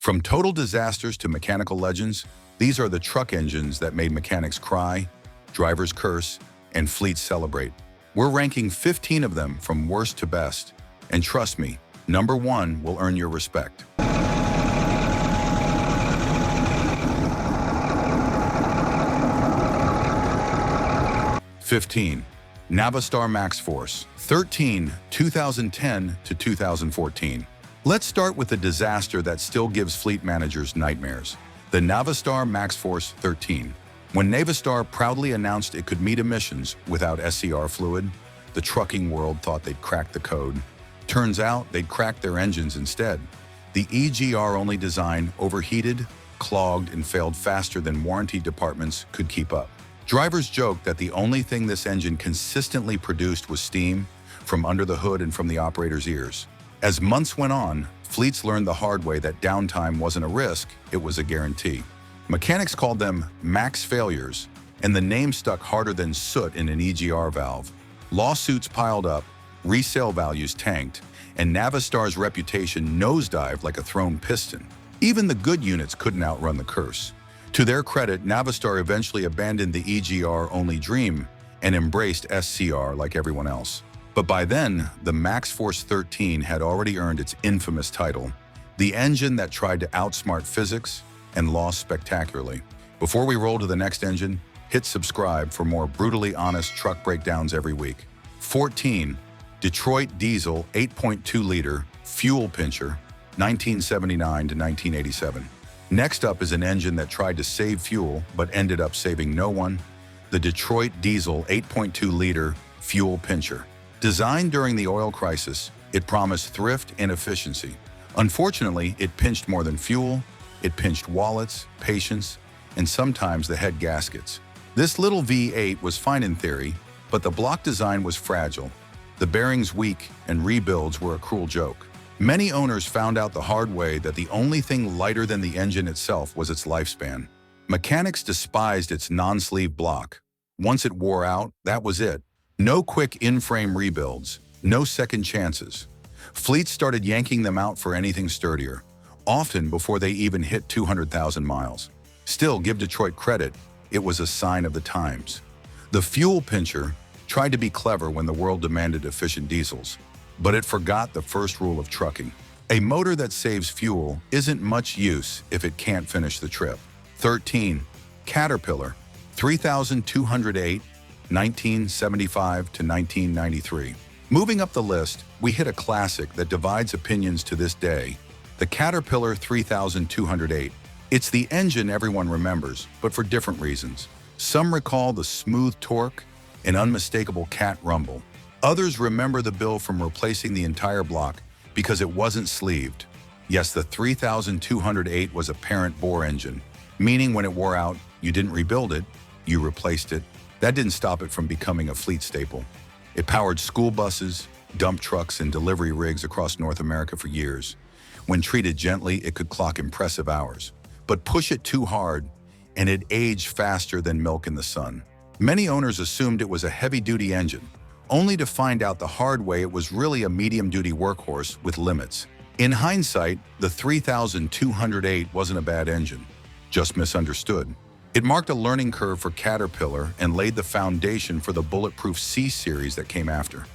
From total disasters to mechanical legends, these are the truck engines that made mechanics cry, drivers curse, and fleets celebrate. We're ranking 15 of them from worst to best. And trust me, number 1 will earn your respect. (15) Navistar MaxxForce. 13, 2010 to 2014. Let's start with the disaster that still gives fleet managers nightmares. The Navistar MaxxForce 13. When Navistar proudly announced it could meet emissions without SCR fluid, the trucking world thought they'd cracked the code. Turns out they'd cracked their engines instead. The EGR-only design overheated, clogged, and failed faster than warranty departments could keep up. Drivers joked that the only thing this engine consistently produced was steam from under the hood and from the operator's ears. As months went on, fleets learned the hard way that downtime wasn't a risk, it was a guarantee. Mechanics called them max failures, and the name stuck harder than soot in an EGR valve. Lawsuits piled up, resale values tanked, and Navistar's reputation nosedived like a thrown piston. Even the good units couldn't outrun the curse. To their credit, Navistar eventually abandoned the EGR-only dream and embraced SCR like everyone else. But by then, the MaxxForce 13 had already earned its infamous title, the engine that tried to outsmart physics and lost spectacularly. Before we roll to the next engine, hit subscribe for more brutally honest truck breakdowns every week. 14. Detroit Diesel 8.2-liter Fuel Pincher, 1979 to 1987. Next up is an engine that tried to save fuel but ended up saving no one, the Detroit Diesel 8.2-liter Fuel Pincher. Designed during the oil crisis, it promised thrift and efficiency. Unfortunately, it pinched more than fuel. It pinched wallets, patience, and sometimes the head gaskets. This little V8 was fine in theory, but the block design was fragile, the bearings weak, and rebuilds were a cruel joke. Many owners found out the hard way that the only thing lighter than the engine itself was its lifespan. Mechanics despised its non-sleeve block. Once it wore out, that was it. No quick in-frame rebuilds, no second chances. Fleets started yanking them out for anything sturdier, often before they even hit 200,000 miles. Still, give Detroit credit, it was a sign of the times. The Fuel Pincher tried to be clever when the world demanded efficient diesels, but it forgot the first rule of trucking. A motor that saves fuel isn't much use if it can't finish the trip. 13. Caterpillar 3208, 1975 to 1993. Moving up the list, we hit a classic that divides opinions to this day, the Caterpillar 3208. It's the engine everyone remembers, but for different reasons. Some recall the smooth torque and unmistakable cat rumble. Others remember the bill from replacing the entire block because it wasn't sleeved. Yes, the 3208 was a parent bore engine, meaning when it wore out, you didn't rebuild it, you replaced it. That didn't stop it from becoming a fleet staple. It powered school buses, dump trucks, and delivery rigs across North America for years. When treated gently, it could clock impressive hours. But push it too hard, and it aged faster than milk in the sun. Many owners assumed it was a heavy-duty engine, only to find out the hard way it was really a medium-duty workhorse with limits. In hindsight, the 3208 wasn't a bad engine, just misunderstood. It marked a learning curve for Caterpillar and laid the foundation for the bulletproof C series that came after.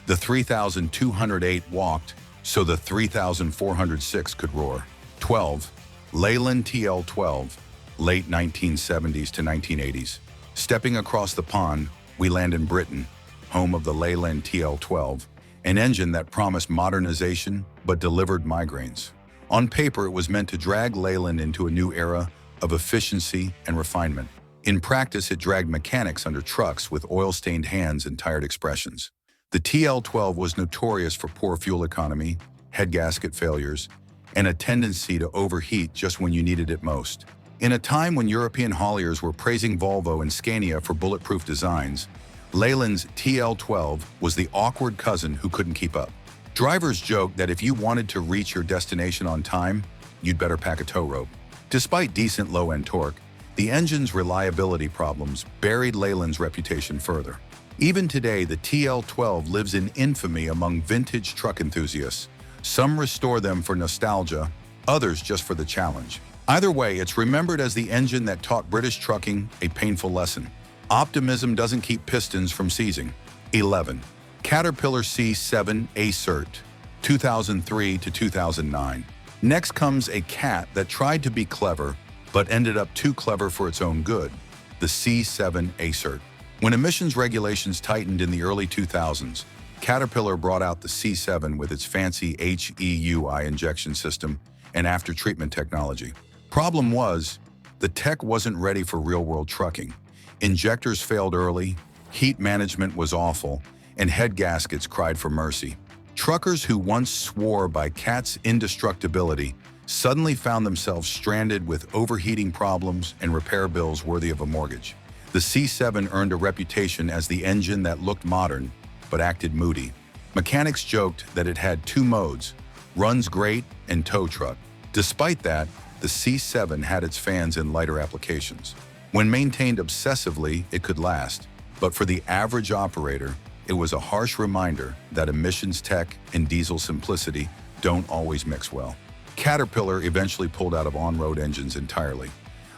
The 3208 walked, so the 3406 could roar. 12. Leyland TL12, late 1970s to 1980s. Stepping across the pond, we land in Britain, home of the Leyland TL12, an engine that promised modernization but delivered migraines. On paper, it was meant to drag Leyland into a new era of efficiency and refinement. In practice, it dragged mechanics under trucks with oil-stained hands and tired expressions. The TL12 was notorious for poor fuel economy, head gasket failures, and a tendency to overheat just when you needed it most. In a time when European hauliers were praising Volvo and Scania for bulletproof designs, Leyland's TL12 was the awkward cousin who couldn't keep up. Drivers joked that if you wanted to reach your destination on time, you'd better pack a tow rope. Despite decent low-end torque, the engine's reliability problems buried Leyland's reputation further. Even today, the TL12 lives in infamy among vintage truck enthusiasts. Some restore them for nostalgia, others just for the challenge. Either way, it's remembered as the engine that taught British trucking a painful lesson. Optimism doesn't keep pistons from seizing. 11. Caterpillar C7 ACERT, 2003 to 2009. Next comes a cat that tried to be clever, but ended up too clever for its own good, the C7 ACERT. When emissions regulations tightened in the early 2000s, Caterpillar brought out the C7 with its fancy HEUI injection system and after-treatment technology. Problem was, the tech wasn't ready for real-world trucking. Injectors failed early, heat management was awful, and head gaskets cried for mercy. Truckers who once swore by Cat's indestructibility suddenly found themselves stranded with overheating problems and repair bills worthy of a mortgage. The C7 earned a reputation as the engine that looked modern, but acted moody. Mechanics joked that it had two modes, runs great and tow truck. Despite that, the C7 had its fans in lighter applications. When maintained obsessively, it could last, but for the average operator, it was a harsh reminder that emissions tech and diesel simplicity don't always mix well. Caterpillar eventually pulled out of on-road engines entirely,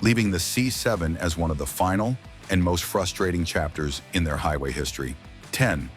leaving the C7 as one of the final and most frustrating chapters in their highway history. 10.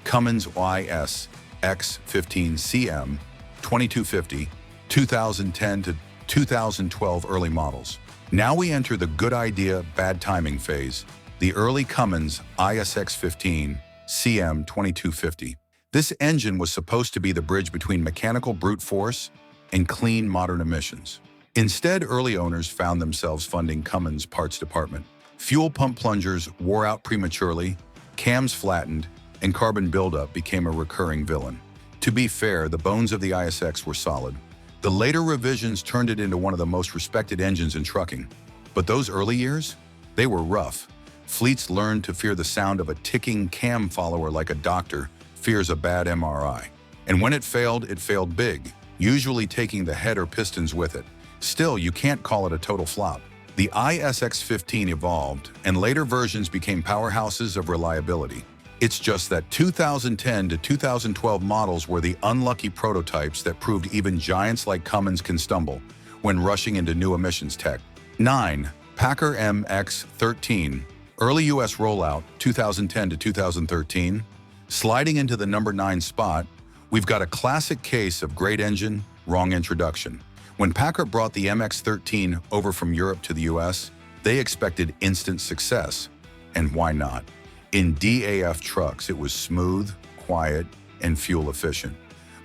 Cummins X15 CM 2250, 2010 to 2012 early models. Now we enter the good idea, bad timing phase, the early Cummins X15 CM 2250. This engine was supposed to be the bridge between mechanical brute force and clean modern emissions. Instead, early owners found themselves funding Cummins' parts department. Fuel pump plungers wore out prematurely, cams flattened, and carbon buildup became a recurring villain. To be fair, the bones of the ISX were solid. The later revisions turned it into one of the most respected engines in trucking. But those early years? They were rough. Fleets learned to fear the sound of a ticking cam follower like a doctor fears a bad MRI. And when it failed big, usually taking the head or pistons with it. Still, you can't call it a total flop. The ISX15 evolved, and later versions became powerhouses of reliability. It's just that 2010 to 2012 models were the unlucky prototypes that proved even giants like Cummins can stumble when rushing into new emissions tech. 9. PACCAR MX13, early US rollout, 2010 to 2013. Sliding into the number 9 spot, we've got a classic case of great engine, wrong introduction. When PACCAR brought the MX13 over from Europe to the US, they expected instant success. And why not? In DAF trucks, it was smooth, quiet, and fuel efficient.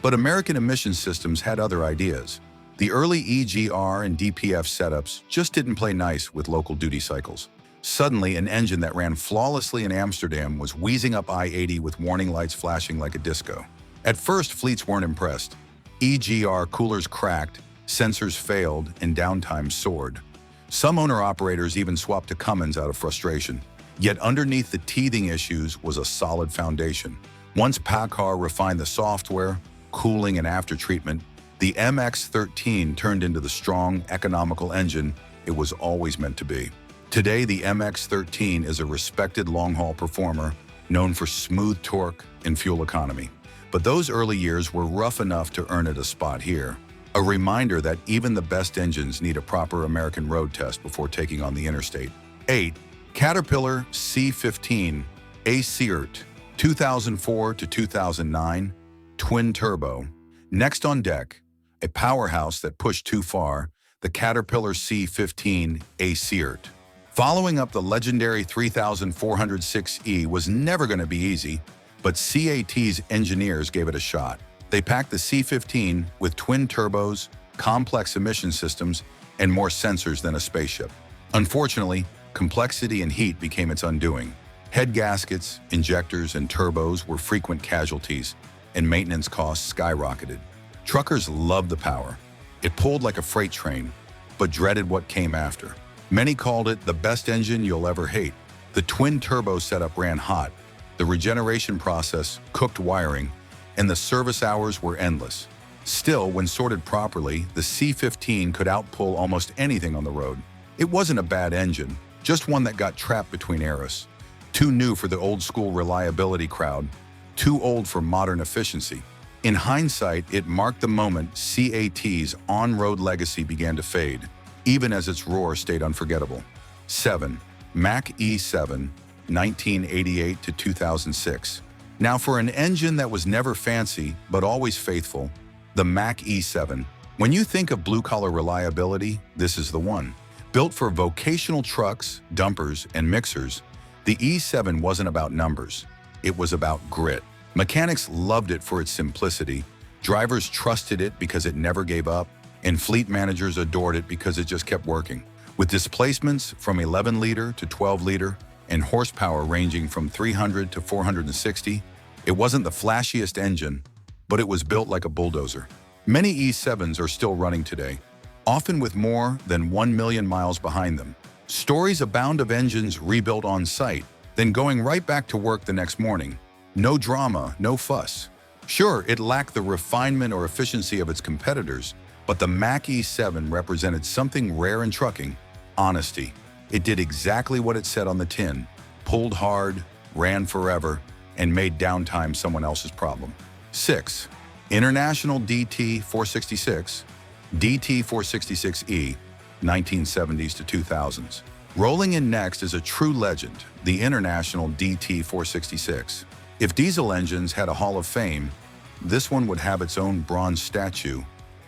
But American emission systems had other ideas. The early EGR and DPF setups just didn't play nice with local duty cycles. Suddenly, an engine that ran flawlessly in Amsterdam was wheezing up I-80 with warning lights flashing like a disco. At first, fleets weren't impressed. EGR coolers cracked, sensors failed, and downtime soared. Some owner-operators even swapped to Cummins out of frustration. Yet underneath the teething issues was a solid foundation. Once PACCAR refined the software, cooling, and after-treatment, the MX13 turned into the strong, economical engine it was always meant to be. Today, the MX13 is a respected long-haul performer known for smooth torque and fuel economy. But those early years were rough enough to earn it a spot here. A reminder that even the best engines need a proper American road test before taking on the interstate. 8. Caterpillar C15 ACERT, 2004 to 2009, twin turbo. Next on deck, a powerhouse that pushed too far, the Caterpillar C15 ACERT. Following up the legendary 3406E was never going to be easy, but CAT's engineers gave it a shot. They packed the C15 with twin turbos, complex emission systems, and more sensors than a spaceship. Unfortunately, complexity and heat became its undoing. Head gaskets, injectors, and turbos were frequent casualties, and maintenance costs skyrocketed. Truckers loved the power. It pulled like a freight train, but dreaded what came after. Many called it the best engine you'll ever hate. The twin turbo setup ran hot, the regeneration process cooked wiring, and the service hours were endless. Still, when sorted properly, the C15 could outpull almost anything on the road. It wasn't a bad engine, just one that got trapped between eras. Too new for the old-school reliability crowd, too old for modern efficiency. In hindsight, it marked the moment CAT's on-road legacy began to fade, even as its roar stayed unforgettable. 7. Mack E7, 1988 to 2006. Now for an engine that was never fancy, but always faithful, the Mack E7. When you think of blue-collar reliability, this is the one. Built for vocational trucks, dumpers, and mixers, the E7 wasn't about numbers. It was about grit. Mechanics loved it for its simplicity, drivers trusted it because it never gave up, and fleet managers adored it because it just kept working. With displacements from 11-liter to 12-liter and horsepower ranging from 300 to 460, it wasn't the flashiest engine, but it was built like a bulldozer. Many E7s are still running today, often with more than 1 million miles behind them. Stories abound of engines rebuilt on site, then going right back to work the next morning. No drama, no fuss. Sure, it lacked the refinement or efficiency of its competitors, but the Mack E7 represented something rare in trucking: honesty. It did exactly what it said on the tin, pulled hard, ran forever, and made downtime someone else's problem. 6. International DT466, DT466E, 1970s to 2000s. Rolling in next is a true legend, the International DT466. If diesel engines had a Hall of Fame, this one would have its own bronze statue,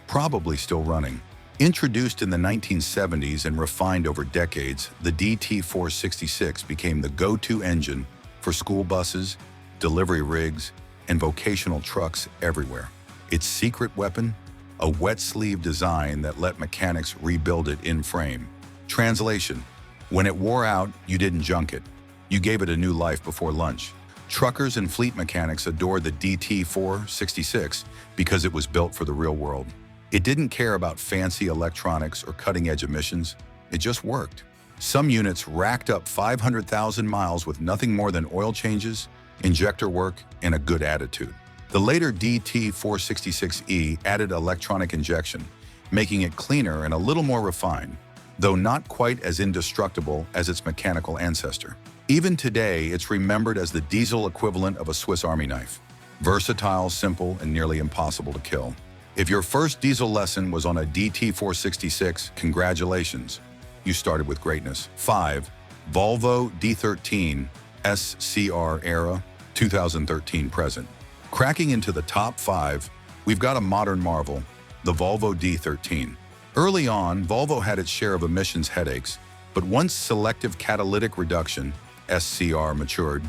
probably still running. Introduced in the 1970s and refined over decades, the DT466 became the go-to engine for school buses, delivery rigs, and vocational trucks everywhere. Its secret weapon? A wet sleeve design that let mechanics rebuild it in frame. Translation: when it wore out, you didn't junk it. You gave it a new life before lunch. Truckers and fleet mechanics adored the DT466 because it was built for the real world. It didn't care about fancy electronics or cutting-edge emissions. It just worked. Some units racked up 500,000 miles with nothing more than oil changes, injector work, and a good attitude. The later DT466E added electronic injection, making it cleaner and a little more refined, though not quite as indestructible as its mechanical ancestor. Even today, it's remembered as the diesel equivalent of a Swiss Army knife. Versatile, simple, and nearly impossible to kill. If your first diesel lesson was on a DT466, congratulations. You started with greatness. 5. Volvo D13 SCR era, 2013 present. Cracking into the top 5, we've got a modern marvel, the Volvo D13. Early on, Volvo had its share of emissions headaches, but once selective catalytic reduction, SCR, matured,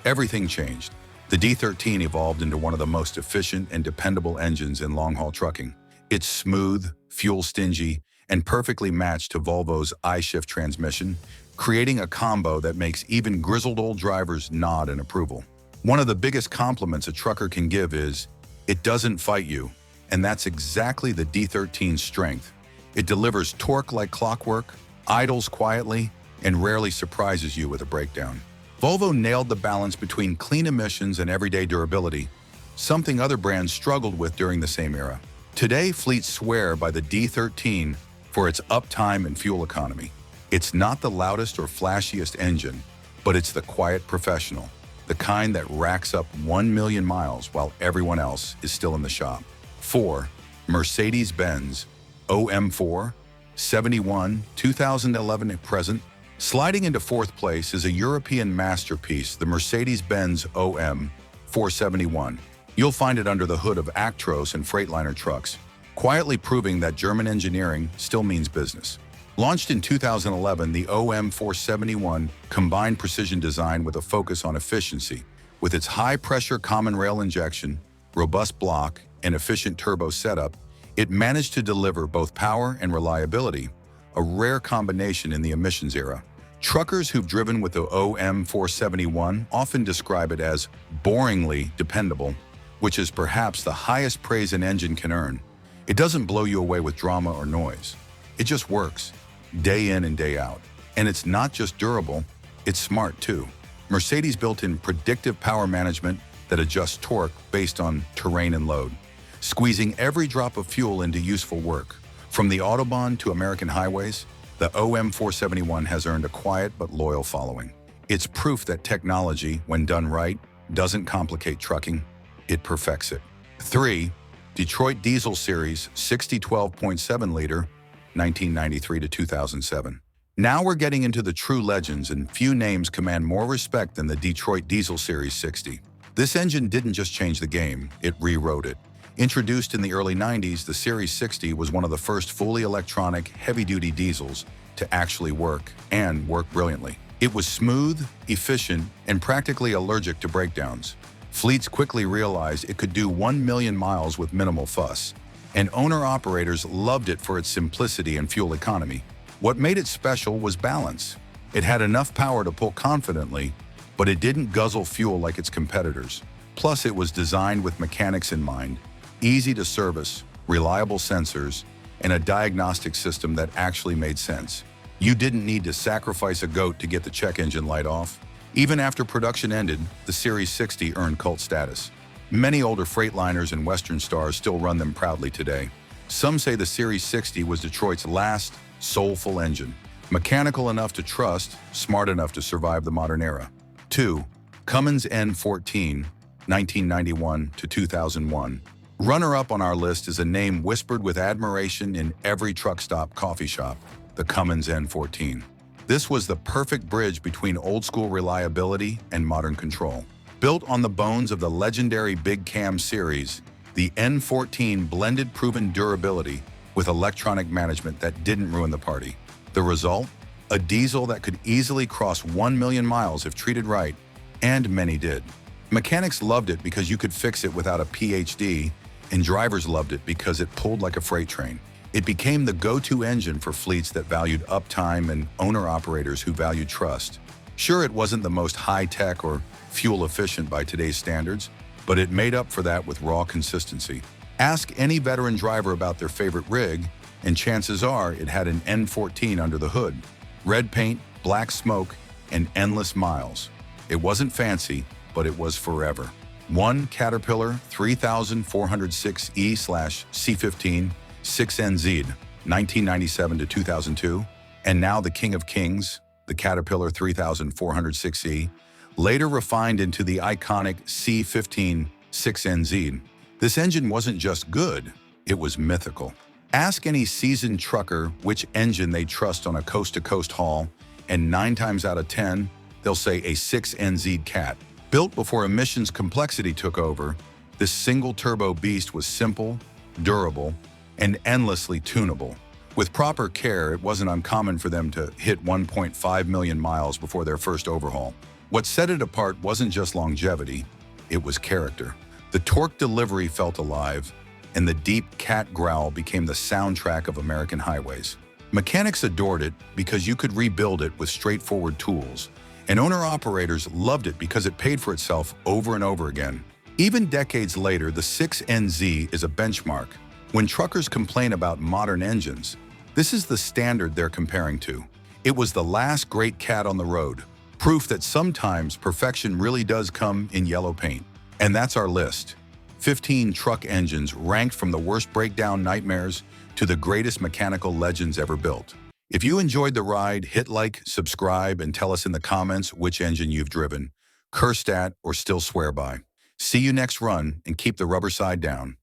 everything changed. The D13 evolved into one of the most efficient and dependable engines in long-haul trucking. It's smooth, fuel-stingy, and perfectly matched to Volvo's I-Shift transmission, creating a combo that makes even grizzled old drivers nod in approval. One of the biggest compliments a trucker can give is, it doesn't fight you, and that's exactly the D13's strength. It delivers torque like clockwork, idles quietly, and rarely surprises you with a breakdown. Volvo nailed the balance between clean emissions and everyday durability, something other brands struggled with during the same era. Today, fleets swear by the D13 for its uptime and fuel economy. It's not the loudest or flashiest engine, but it's the quiet professional, the kind that racks up 1 million miles while everyone else is still in the shop. 4. Mercedes-Benz OM4 71 2011 at present. Sliding into 4th place is a European masterpiece, the Mercedes-Benz OM471. You'll find it under the hood of Actros and Freightliner trucks, quietly proving that German engineering still means business. Launched in 2011, the OM471 combined precision design with a focus on efficiency. With its high-pressure common rail injection, robust block, and efficient turbo setup, it managed to deliver both power and reliability, a rare combination in the emissions era. Truckers who've driven with the OM471 often describe it as boringly dependable, which is perhaps the highest praise an engine can earn. It doesn't blow you away with drama or noise. It just works, day in and day out. And it's not just durable, it's smart too. Mercedes built in predictive power management that adjusts torque based on terrain and load, squeezing every drop of fuel into useful work. From the Autobahn to American highways, the OM471 has earned a quiet but loyal following. It's proof that technology, when done right, doesn't complicate trucking, it perfects it. 3. Detroit Diesel Series 60 12.7 liter, 1993 to 2007. Now we're getting into the true legends, and few names command more respect than the Detroit Diesel Series 60. This engine didn't just change the game, it rewrote it. Introduced in the early 90s, the Series 60 was one of the first fully electronic, heavy-duty diesels to actually work, and work brilliantly. It was smooth, efficient, and practically allergic to breakdowns. Fleets quickly realized it could do 1 million miles with minimal fuss, and owner-operators loved it for its simplicity and fuel economy. What made it special was balance. It had enough power to pull confidently, but it didn't guzzle fuel like its competitors. Plus, it was designed with mechanics in mind, easy to service, reliable sensors, and a diagnostic system that actually made sense. You didn't need to sacrifice a goat to get the check engine light off. Even after production ended, the Series 60 earned cult status. Many older Freightliners and Western Stars still run them proudly today. Some say the Series 60 was Detroit's last soulful engine, mechanical enough to trust, smart enough to survive the modern era. 2. Cummins N14, 1991 to 2001. Runner-up on our list is a name whispered with admiration in every truck stop coffee shop, the Cummins N14. This was the perfect bridge between old-school reliability and modern control. Built on the bones of the legendary Big Cam series, the N14 blended proven durability with electronic management that didn't ruin the party. The result? A diesel that could easily cross 1 million miles if treated right, and many did. Mechanics loved it because you could fix it without a PhD, and drivers loved it because it pulled like a freight train. It became the go-to engine for fleets that valued uptime and owner-operators who valued trust. Sure, it wasn't the most high-tech or fuel-efficient by today's standards, but it made up for that with raw consistency. Ask any veteran driver about their favorite rig, and chances are it had an N14 under the hood. Red paint, black smoke, and endless miles. It wasn't fancy, but it was forever. 1 Caterpillar 3406E/C15 6NZ, 1997 to 2002, and now the King of Kings, the Caterpillar 3406E, later refined into the iconic C15 6NZ. This engine wasn't just good, it was mythical. Ask any seasoned trucker which engine they trust on a coast-to-coast haul, and 9 times out of 10, they'll say a 6NZ Cat. Built before emissions complexity took over, this single-turbo beast was simple, durable, and endlessly tunable. With proper care, it wasn't uncommon for them to hit 1.5 million miles before their first overhaul. What set it apart wasn't just longevity, it was character. The torque delivery felt alive, and the deep cat growl became the soundtrack of American highways. Mechanics adored it because you could rebuild it with straightforward tools, and owner-operators loved it because it paid for itself over and over again. Even decades later, the 6NZ is a benchmark. When truckers complain about modern engines, this is the standard they're comparing to. It was the last great cat on the road, proof that sometimes perfection really does come in yellow paint. And that's our list. 15 truck engines ranked from the worst breakdown nightmares to the greatest mechanical legends ever built. If you enjoyed the ride, hit like, subscribe, and tell us in the comments which engine you've driven, cursed at, or still swear by. See you next run, and keep the rubber side down.